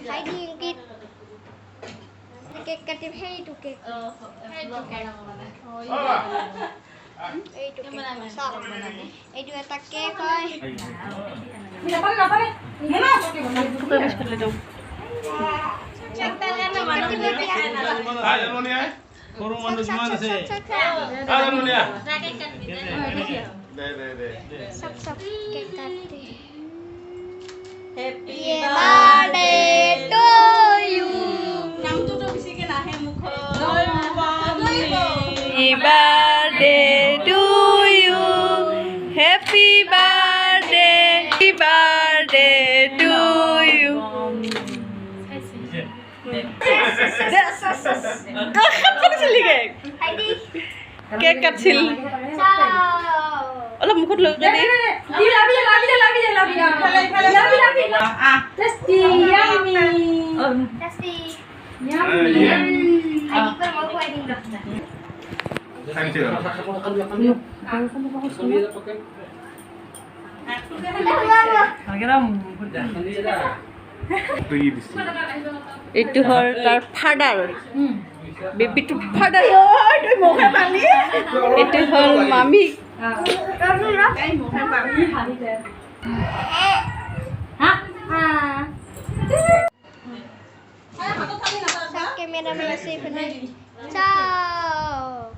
খাই দিম cake cake কাটিম সেইটো কেক এইটো এইটো এটা কেক হয় Kurung manus mana sih? Sap cake kati. Happy birthday to you. Nam tu bisikin ahe mukho. Happy birthday to you. Happy birthday to you. Cake katil. Alam mukut lu kan? Tasty, yummy. Tasty. Adik pun mau kuah ini. Thank you. Itu hal terpadar. Baby tu padar. Itu hal mami. Kamera mana sih benar? Ciao.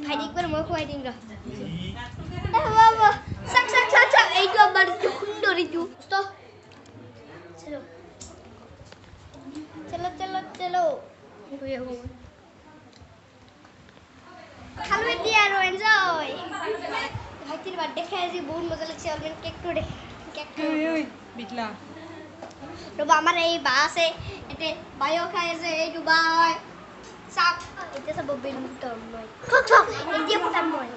Adik pun mau kuah ini. Wah. Sak. Itu abar itu kundur itu. Stop. चलो खालो दिया रो enjoy भाईतिर birthday खाइছি বহুত মজা লাগছে আর man cake টোড়ে ওই বিটলা তো আমার এই বা আছে এতে বায়ো খাইছে এই তো বাই সাপ এতে সব বেলুন তো মই খক এই দিয়ে পটাম মই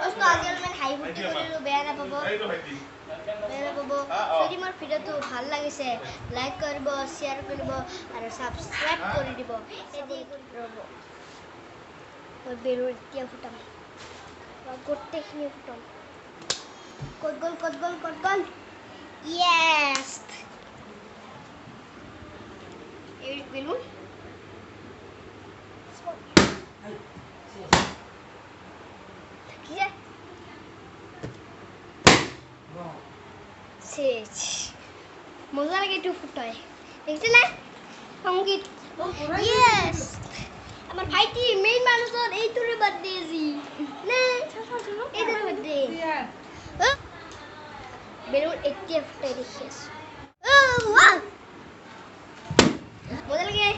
ওস্তো আজিকাল মেন হাই বুটি কৰিলো বেয়া না পাবো যদি মোৰ ভিডিঅ'টো ভাল লাগিছে লাইক কৰিব শ্বেয়াৰ কৰিব আৰু সাবস্ক্ৰাইব কৰি দিব এদি ৰব মই বেলুন এতিয়া ফুটাম গোটেইখিনি ফুটাম কত গল ইয়েস এই বেলুন মজা লাগে একটু ফুটায় দেখছি না সঙ্গীত ইয়েস আমার ভাইটি মেইন মানুষের এই তোর বার্থডে জি না এই তোর বার্থডে বেলুন এতিয়া ফুটাই দেখিস মজা লাগে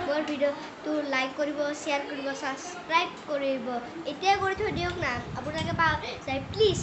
মোৰ ভিডিঅ'টো লাইক কৰিব শ্বেয়াৰ কৰিব সাবস্ক্ৰাইব কৰিব এতিয়া কৰি থৈ দিয়ক না আপোনালোকে পাও প্লিজ